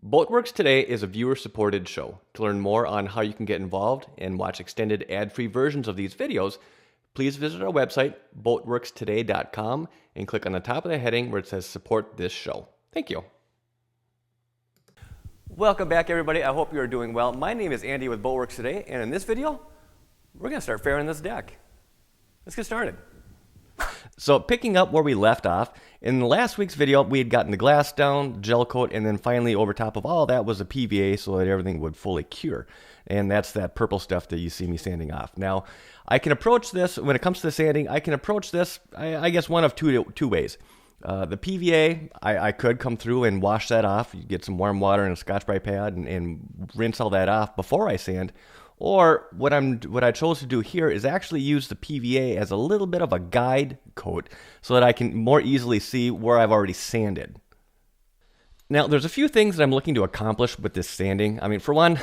Boatworks Today is a viewer-supported show. To learn more on how you can get involved and watch extended ad-free versions of these videos, please visit our website, boatworkstoday.com, and click on the top of the heading where it says Support This Show. Thank you. Welcome back, everybody. I hope you are doing well. My name is Andy with Boatworks Today, and in this video, we're going to start fairing this deck. Let's get started. So picking up where we left off, in last week's video, we had gotten the glass down, gel coat, and then finally over top of all that was a PVA so that everything would fully cure. And that's that purple stuff that you see me sanding off. Now, I can approach this, when it comes to sanding, I can approach this, I guess, one of two ways. The PVA, I could come through and wash that off. You get some warm water and a Scotch-Brite pad and rinse all that off before I sand. Or what I chose to do here is actually use the PVA as a little bit of a guide coat so that I can more easily see where I've already sanded. Now, there's a few things that I'm looking to accomplish with this sanding. I mean, for one,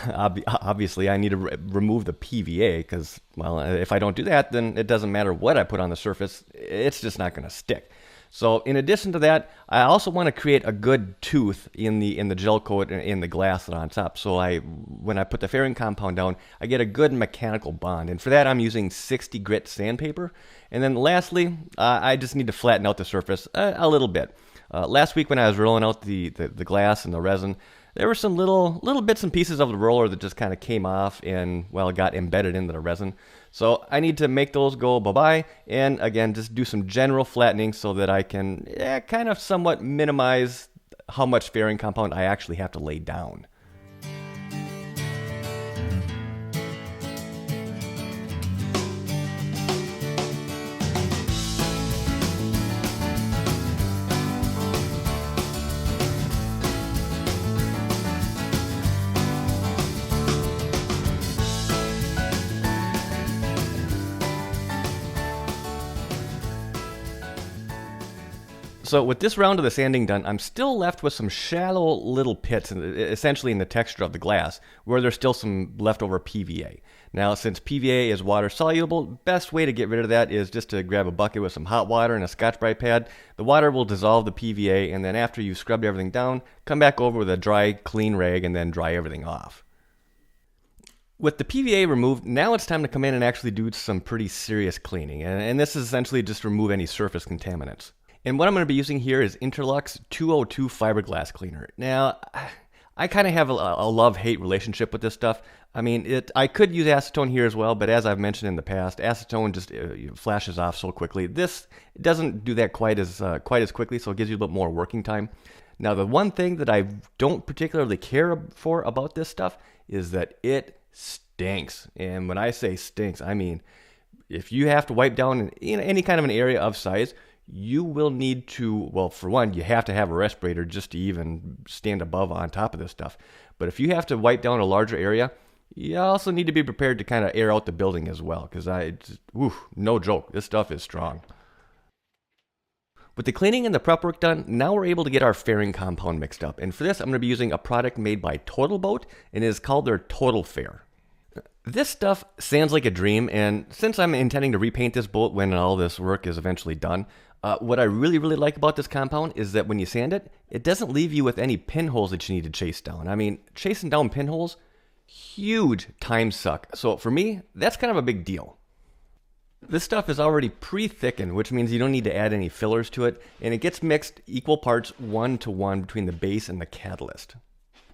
obviously I need to remove the PVA because, well, if I don't do that, then it doesn't matter what I put on the surface, it's just not going to stick. So in addition to that, I also want to create a good tooth in the gel coat and in the glass that's on top. So when I put the fairing compound down, I get a good mechanical bond. And for that, I'm using 60 grit sandpaper. And then lastly, I just need to flatten out the surface a little bit. Last week when I was rolling out the glass and the resin, there were some little bits and pieces of the roller that just kind of came off and, well, got embedded into the resin. So I need to make those go bye-bye and, again, just do some general flattening so that I can kind of somewhat minimize how much fairing compound I actually have to lay down. So with this round of the sanding done, I'm still left with some shallow little pits, essentially in the texture of the glass, where there's still some leftover PVA. Now, since PVA is water soluble, best way to get rid of that is just to grab a bucket with some hot water and a Scotch-Brite pad. The water will dissolve the PVA, and then after you've scrubbed everything down, come back over with a dry, clean rag and then dry everything off. With the PVA removed, now it's time to come in and actually do some pretty serious cleaning, and this is essentially just to remove any surface contaminants. And what I'm going to be using here is Interlux 202 Fiberglass Cleaner. Now, I kind of have a love-hate relationship with this stuff. I mean, I could use acetone here as well, but as I've mentioned in the past, acetone just flashes off so quickly. This doesn't do that quite as quickly, so it gives you a little bit more working time. Now, the one thing that I don't particularly care for about this stuff is that it stinks. And when I say stinks, I mean, if you have to wipe down in any kind of an area of size, you will need to, well, for one, you have to have a respirator just to even stand above on top of this stuff. But if you have to wipe down a larger area, you also need to be prepared to kind of air out the building as well, because no joke, this stuff is strong. With the cleaning and the prep work done, now we're able to get our fairing compound mixed up. And for this, I'm going to be using a product made by TotalBoat, and it is called their Totalfair. This stuff sounds like a dream, and since I'm intending to repaint this boat when all this work is eventually done, what I really like about this compound is that when you sand it, it doesn't leave you with any pinholes that you need to chase down. I mean, chasing down pinholes, huge time suck. So for me, that's kind of a big deal. This stuff is already pre-thickened, which means you don't need to add any fillers to it, and it gets mixed equal parts 1-to-1 between the base and the catalyst.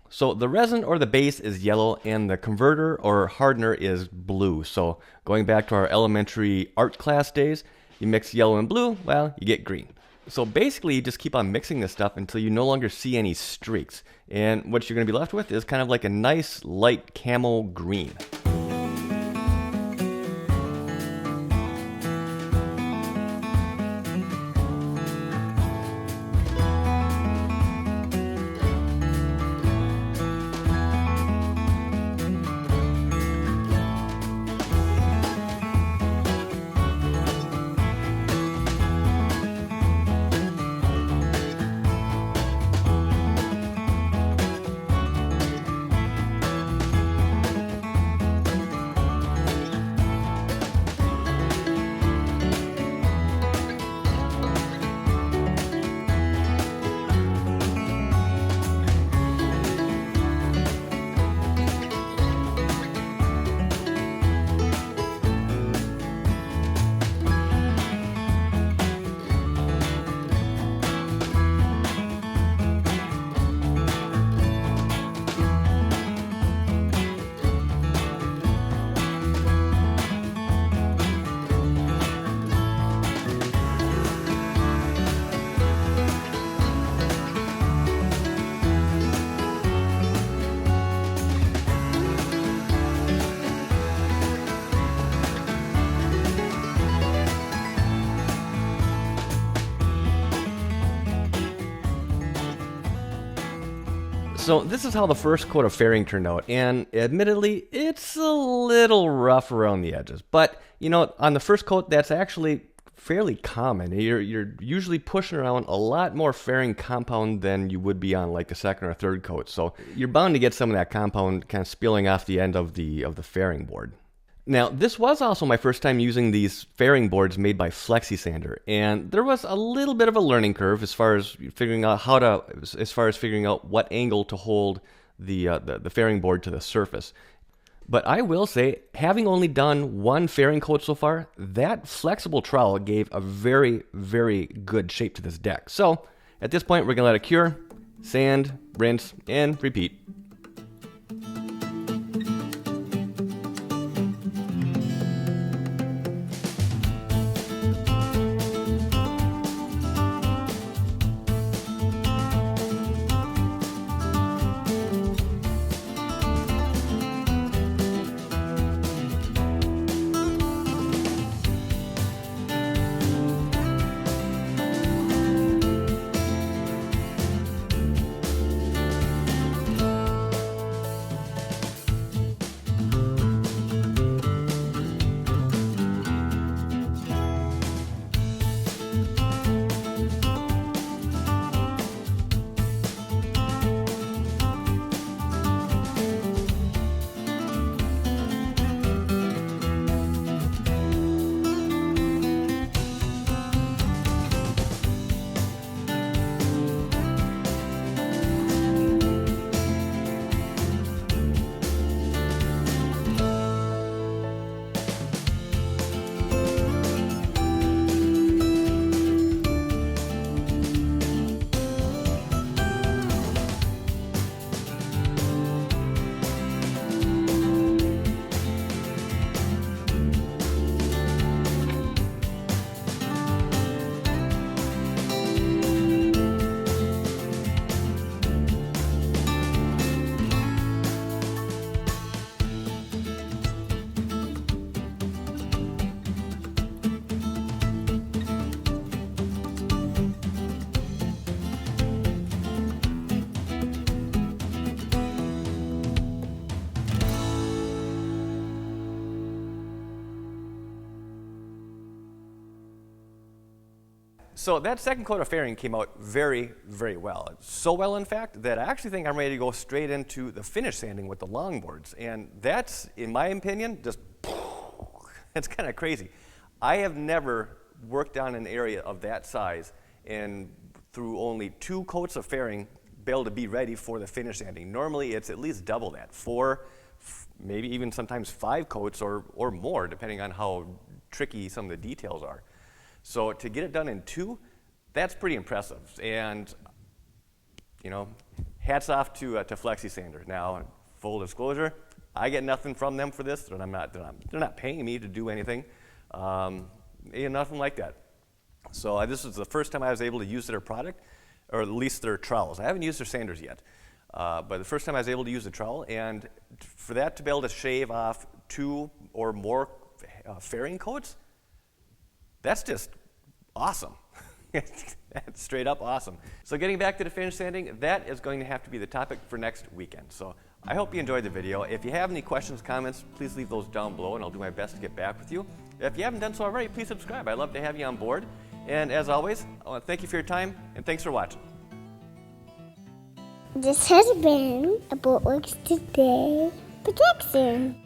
So the resin or the base is yellow and the converter or hardener is blue. So going back to our elementary art class days, you mix yellow and blue, well, you get green. So basically you just keep on mixing this stuff until you no longer see any streaks. And what you're going to be left with is kind of like a nice light camo green. So this is how the first coat of fairing turned out, and admittedly, it's a little rough around the edges. But, you know, on the first coat, that's actually fairly common. You're usually pushing around a lot more fairing compound than you would be on like the second or third coat. So you're bound to get some of that compound kind of spilling off the end of the fairing board. Now, this was also my first time using these fairing boards made by Flexisander, and there was a little bit of a learning curve as far as figuring out what angle to hold the fairing board to the surface. But I will say, having only done one fairing coat so far, that flexible trowel gave a very, very good shape to this deck. So at this point, we're gonna let it cure, sand, rinse, and repeat. So that second coat of fairing came out very, very well. So well, in fact, that I actually think I'm ready to go straight into the finish sanding with the longboards. And that's, in my opinion, just, it's kind of crazy. I have never worked on an area of that size and through only 2 coats of fairing be able to be ready for the finish sanding. Normally, it's at least double that, 4, maybe even sometimes 5 coats or more, depending on how tricky some of the details are. So to get it done in 2, that's pretty impressive. And, you know, hats off to Flexisander. Now, full disclosure, I get nothing from them for this. They're not paying me to do anything, nothing like that. So this is the first time I was able to use their product, or at least their trowels. I haven't used their sanders yet, but the first time I was able to use the trowel, and for that to be able to shave off 2 or more fairing coats, that's just awesome. That's straight up awesome. So getting back to the finish sanding, that is going to have to be the topic for next weekend. So I hope you enjoyed the video. If you have any questions, comments, please leave those down below and I'll do my best to get back with you. If you haven't done so already, please subscribe. I'd love to have you on board. And as always, I want to thank you for your time and thanks for watching. This has been a Boatworks Today production.